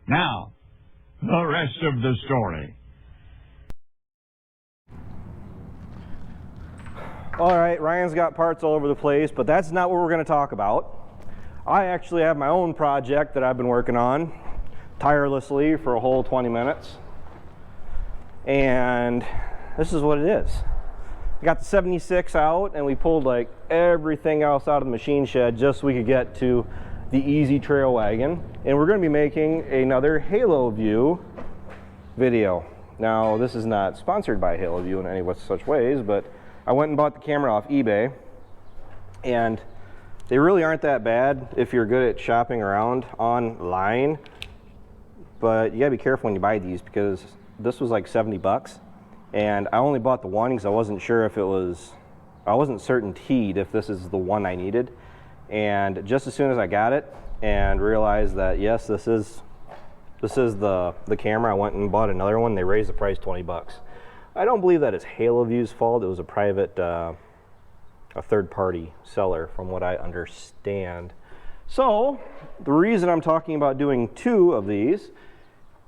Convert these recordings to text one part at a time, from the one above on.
Now, the rest of the story. All right, Ryan's got parts all over the place, but that's not what we're going to talk about. I actually have my own project that I've been working on tirelessly for a whole 20 minutes. And this is what it is. I got the 76 out, and we pulled like everything else out of the machine shed just so we could get to the easy trail wagon. And we're going to be making another Haloview video. Now, this is not sponsored by Haloview in any such ways, but I went and bought the camera off eBay, and they really aren't that bad if you're good at shopping around online. But you gotta be careful when you buy these, because this was like 70 bucks. And I only bought the one because I wasn't sure if it was, I wasn't certainteed if this is the one I needed. And just as soon as I got it and realized that, yes, this is the camera, I went and bought another one. They raised the price 20 bucks. I don't believe that it's Haloview's fault. It was a private, a third-party seller from what I understand. So the reason I'm talking about doing two of these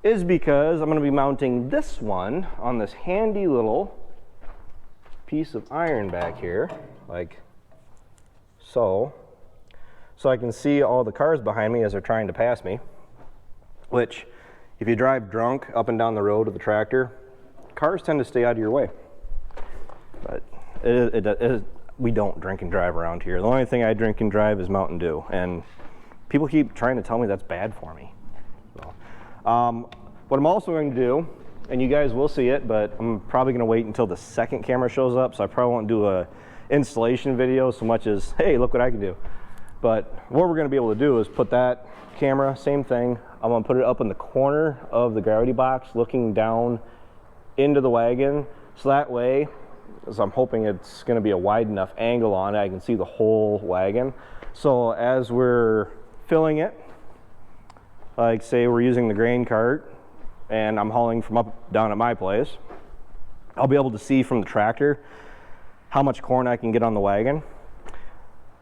is because I'm going to be mounting this one on this handy little piece of iron back here, like so I can see all the cars behind me as they're trying to pass me, which if you drive drunk up and down the road with the tractor, cars tend to stay out of your way. But we don't drink and drive around here. The only thing I drink and drive is Mountain Dew, and people keep trying to tell me that's bad for me. So, what I'm also going to do, and you guys will see it, but I'm probably going to wait until the second camera shows up, so I probably won't do a installation video so much as, hey, look what I can do. But what we're going to be able to do is put that camera, same thing, I'm going to put it up in the corner of the gravity box looking down into the wagon, so that way, as I'm hoping it's going to be a wide enough angle on it, I can see the whole wagon. So as we're filling it, like say we're using the grain cart and I'm hauling from up down at my place, I'll be able to see from the tractor how much corn I can get on the wagon.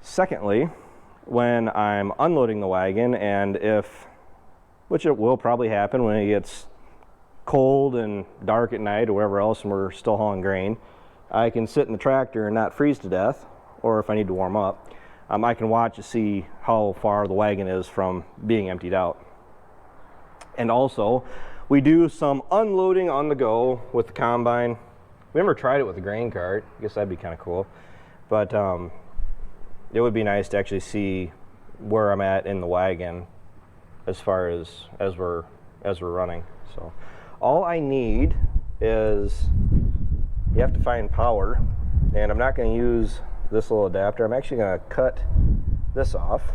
Secondly, when I'm unloading the wagon, and which it will probably happen when it gets cold and dark at night or wherever else and we're still hauling grain, I can sit in the tractor and not freeze to death, or if I need to warm up, I can watch to see how far the wagon is from being emptied out. And also, we do some unloading on the go with the combine. We never tried it with the grain cart. I guess that'd be kind of cool. But it would be nice to actually see where I'm at in the wagon as far as we're running. So all I need is, you have to find power, and I'm not going to use this little adapter. I'm actually going to cut this off,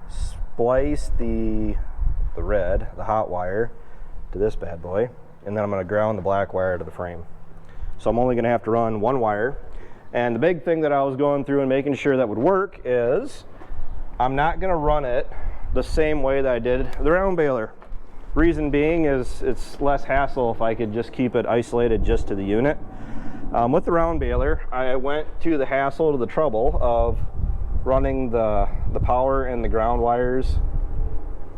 splice the hot wire to this bad boy, and then I'm going to ground the black wire to the frame. So I'm only going to have to run one wire. And the big thing that I was going through and making sure that would work is I'm not going to run it the same way that I did the round baler. Reason being is it's less hassle if I could just keep it isolated just to the unit. With the round baler, I went to the hassle, to the trouble of running the power and the ground wires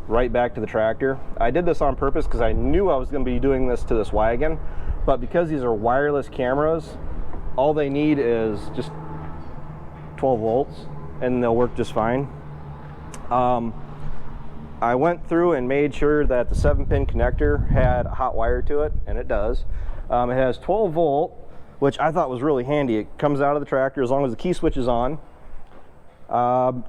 right back to the tractor. I did this on purpose because I knew I was going to be doing this to this wagon, but because these are wireless cameras, all they need is just 12 volts and they'll work just fine. I went through and made sure that the 7-pin connector had a hot wire to it, and it does. It has 12 volt, which I thought was really handy. It comes out of the tractor as long as the key switch is on.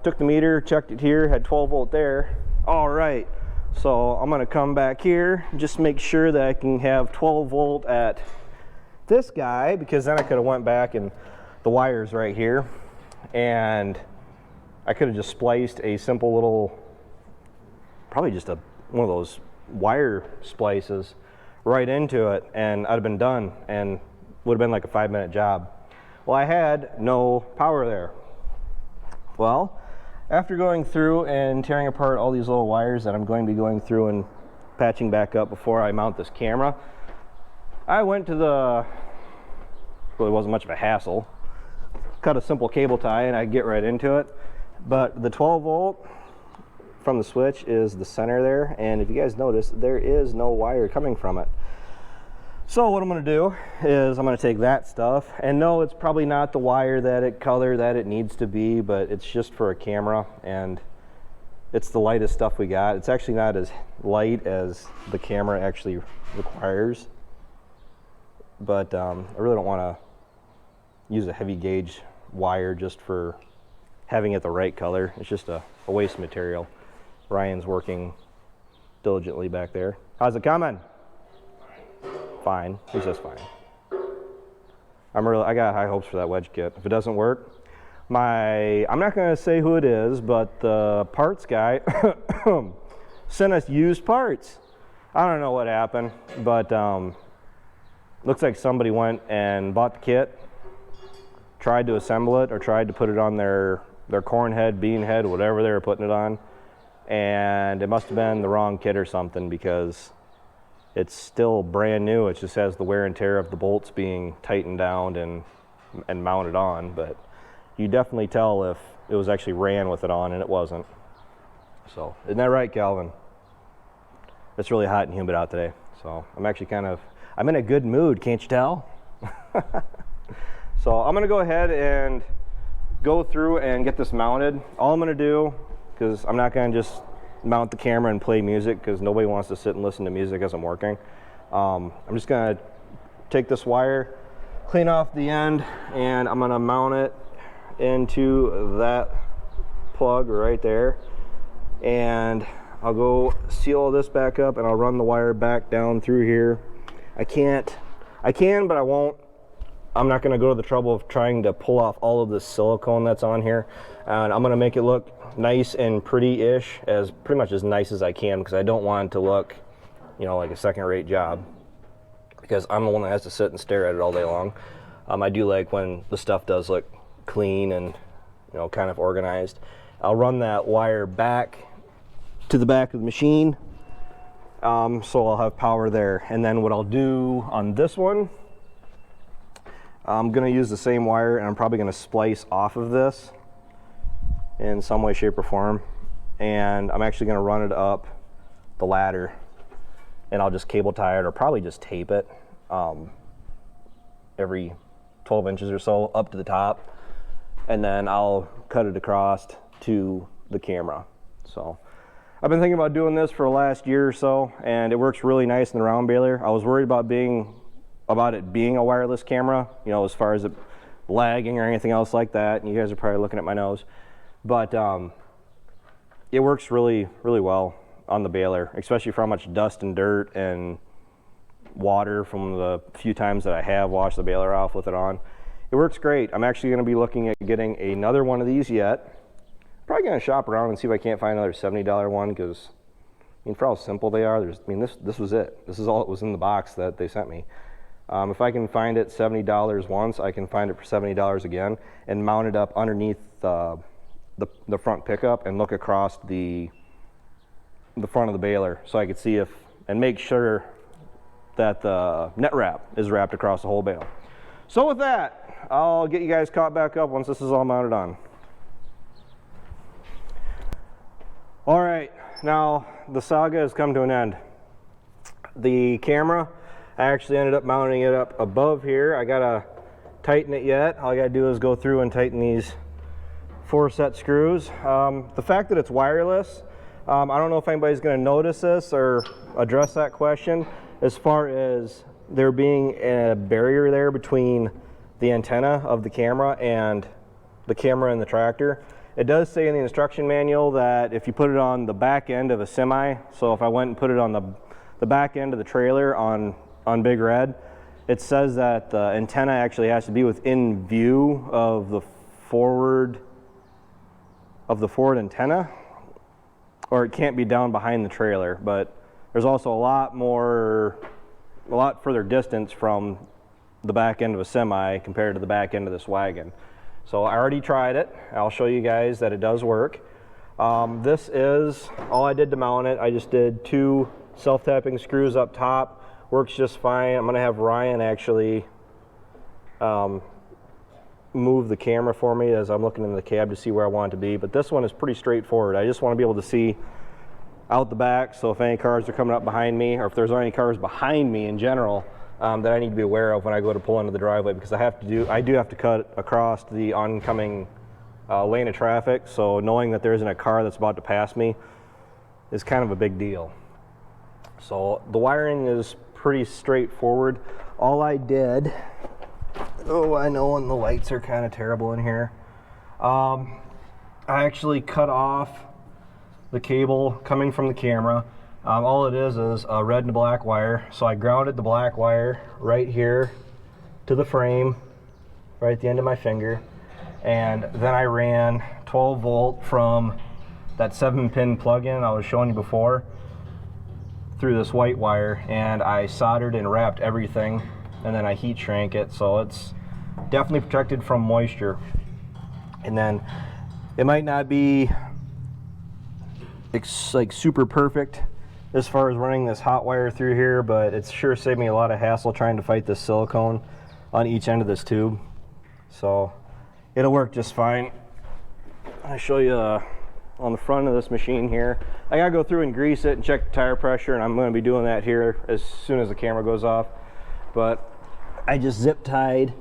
Took the meter, checked it here, had 12 volt there. All right, so I'm gonna come back here, just make sure that I can have 12 volt at this guy, because then I could have went back and the wire's right here, and I could have just spliced a simple little, probably just one of those wire splices right into it, and I'd have been done, and would have been like a 5-minute job. Well, I had no power there. Well, after going through and tearing apart all these little wires that I'm going to be going through and patching back up before I mount this camera, I went to well, it wasn't much of a hassle. Cut a simple cable tie and I get right into it. But the 12 volt from the switch is the center there, and if you guys notice, there is no wire coming from it. So what I'm going to do is I'm going to take that stuff, and no, it's probably not the wire color that it needs to be, but it's just for a camera, and it's the lightest stuff we got. It's actually not as light as the camera actually requires, but I really don't want to use a heavy gauge wire just for having it the right color. It's just a waste of material. Ryan's working diligently back there. How's it coming? Fine. He's just fine. I got high hopes for that wedge kit. If it doesn't work, I'm not going to say who it is, but the parts guy sent us used parts. I don't know what happened, but looks like somebody went and bought the kit, tried to assemble it, or tried to put it on their corn head, bean head, whatever they were putting it on, and it must have been the wrong kit or something, because it's still brand new. It just has the wear and tear of the bolts being tightened down and mounted on, but you definitely tell if it was actually ran with it on, and it wasn't. So, isn't that right, Calvin? It's really hot and humid out today, so I'm actually I'm in a good mood, can't you tell? So I'm gonna go ahead and go through and get this mounted. All I'm gonna do, because I'm not gonna just mount the camera and play music, because nobody wants to sit and listen to music as I'm working. I'm just gonna take this wire, clean off the end, and I'm gonna mount it into that plug right there, and I'll go seal all this back up, and I'll run the wire back down through here. I can, but I won't. I'm not gonna go to the trouble of trying to pull off all of this silicone that's on here, and I'm gonna make it look nice and pretty-ish, pretty much as nice as I can, because I don't want it to look, you know, like a second-rate job, because I'm the one that has to sit and stare at it all day long. I do like when the stuff does look clean and, you know, kind of organized. I'll run that wire back to the back of the machine, so I'll have power there. And then what I'll do on this one, I'm gonna use the same wire, and I'm probably gonna splice off of this in some way, shape, or form, and I'm actually gonna run it up the ladder, and I'll just cable tie it, or probably just tape it every 12 inches or so up to the top, and then I'll cut it across to the camera. So I've been thinking about doing this for the last year or so, and it works really nice in the round baler. I was worried about it being a wireless camera, you know, as far as it lagging or anything else like that, and you guys are probably looking at my nose, but it works really, really well on the baler, especially for how much dust and dirt and water from the few times that I have washed the baler off with it on. It works great. I'm actually going to be looking at getting another one of these yet. Probably going to shop around and see if I can't find another $70 one, because I mean, for how simple they are, this was it. This is all it was in the box that they sent me. If I can find it $70 once, I can find it for $70 again, and mount it up underneath the front pickup and look across the front of the baler, so I could see and make sure that the net wrap is wrapped across the whole bale. So with that, I'll get you guys caught back up once this is all mounted on. All right, now the saga has come to an end. The camera, I actually ended up mounting it up above here. I gotta tighten it yet. All I gotta do is go through and tighten these 4 set screws. The fact that it's wireless, I don't know if anybody's gonna notice this or address that question, as far as there being a barrier there between the antenna of the camera and the tractor. It does say in the instruction manual that if you put it on the back end of a semi, so if I went and put it on the back end of the trailer on Big Red, it says that the antenna actually has to be within view of the forward antenna, or it can't be down behind the trailer. But there's also a lot further distance from the back end of a semi compared to the back end of this wagon. So I already tried it. I'll show you guys that it does work. This is all I did to mount it. I just did 2 self-tapping screws up top. Works just fine. I'm gonna have Ryan actually move the camera for me as I'm looking in the cab to see where I want it to be, but this one is pretty straightforward. I just want to be able to see out the back, so if any cars are coming up behind me, or if there's any cars behind me in general that I need to be aware of when I go to pull into the driveway, because I do have to cut across the oncoming lane of traffic, so knowing that there isn't a car that's about to pass me is kind of a big deal. So the wiring is pretty straightforward. All I did, oh, I know, and the lights are kind of terrible in here. I actually cut off the cable coming from the camera. All it is a red and black wire. So I grounded the black wire right here to the frame, right at the end of my finger. And then I ran 12 volt from that 7-pin plug-in I was showing you before through this white wire, and I soldered and wrapped everything, and then I heat shrank it, so it's definitely protected from moisture. And then it might not be like super perfect as far as running this hot wire through here, but it's sure saved me a lot of hassle trying to fight this silicone on each end of this tube. So it'll work just fine. I'll show you on the front of this machine here. I gotta go through and grease it and check the tire pressure, and I'm going to be doing that here as soon as the camera goes off. But I just zip tied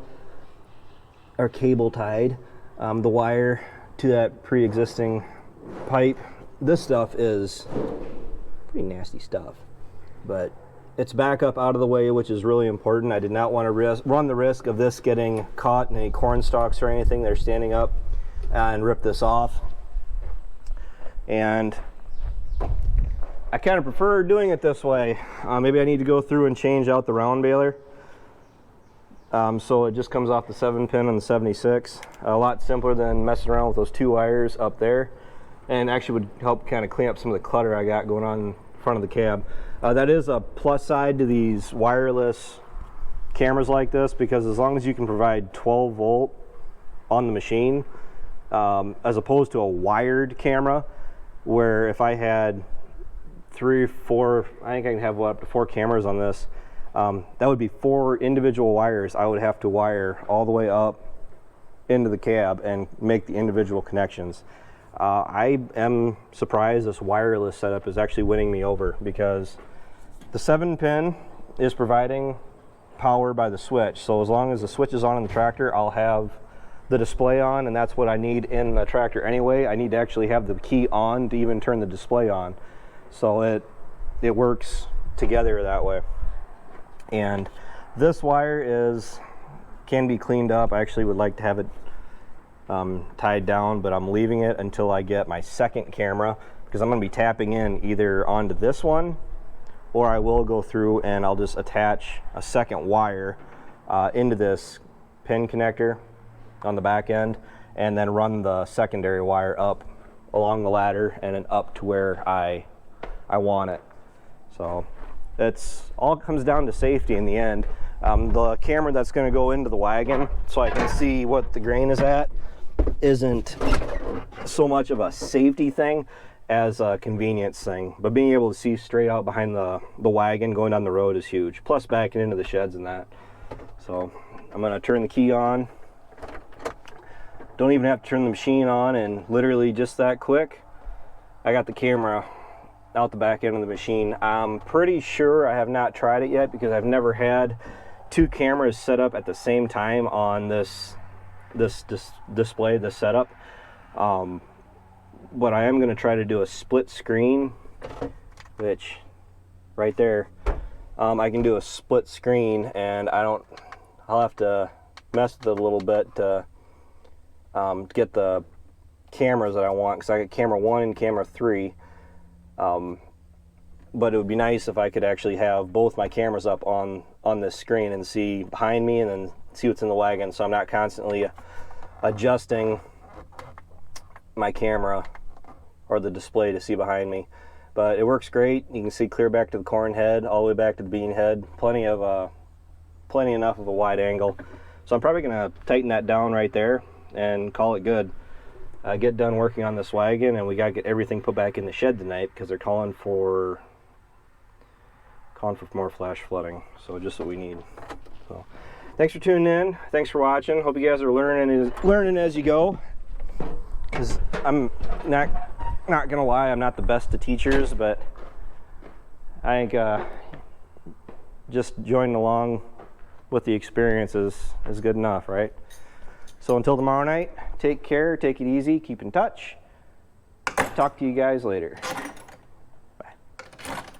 or cable tied the wire to that pre-existing pipe. This stuff is pretty nasty stuff, but it's back up out of the way, which is really important. I did not want to run the risk of this getting caught in any corn stalks or anything that are standing up and rip this off. And I kind of prefer doing it this way. Maybe I need to go through and change out the round baler. So it just comes off the 7-pin on the 76. A lot simpler than messing around with those two wires up there, and actually would help kind of clean up some of the clutter I got going on in front of the cab. That is a plus side to these wireless cameras like this, because as long as you can provide 12 volt on the machine, as opposed to a wired camera, where if I had 3 or 4, I think I can have up to 4 cameras on this, that would be 4 individual wires I would have to wire all the way up into the cab and make the individual connections. I am surprised this wireless setup is actually winning me over, because the 7-pin is providing power by the switch. So as long as the switch is on in the tractor, I'll have the display on, and that's what I need in the tractor anyway. I need to actually have the key on to even turn the display on. So it works together that way. And this wire can be cleaned up. I actually would like to have it tied down, but I'm leaving it until I get my second camera, because I'm going to be tapping in either onto this one, or I will go through and I'll just attach a second wire into this pin connector on the back end, and then run the secondary wire up along the ladder and then up to where I want it. So it's all comes down to safety in the end. The camera that's going to go into the wagon so I can see what the grain is at isn't so much of a safety thing as a convenience thing, but being able to see straight out behind the wagon going down the road is huge, plus backing into the sheds and that. So I'm going to turn the key on. Don't even have to turn the machine on, and literally just that quick I got the camera out the back end of the machine. I'm pretty sure, I have not tried it yet because I've never had 2 cameras set up at the same time on this display, this setup. But I am going to try to do a split screen, which right there, I can do a split screen, and I'll have to mess with it a little bit to get the cameras that I want, because I got camera 1 and camera 3. But it would be nice if I could actually have both my cameras up on this screen and see behind me and then see what's in the wagon, so I'm not constantly adjusting my camera or the display to see behind me. But it works great. You can see clear back to the corn head, all the way back to the bean head. Plenty enough of a wide angle. So I'm probably going to tighten that down right there and call it good. Get done working on this wagon, and we got to get everything put back in the shed tonight, because they're calling for more flash flooding. So just what we need. So Thanks for tuning in. Thanks for watching. Hope you guys are learning as you go. Because I'm not gonna lie, I'm not the best of teachers, but I think just joining along with the experience is good enough, right? So until tomorrow night, take care, take it easy, keep in touch. Talk to you guys later.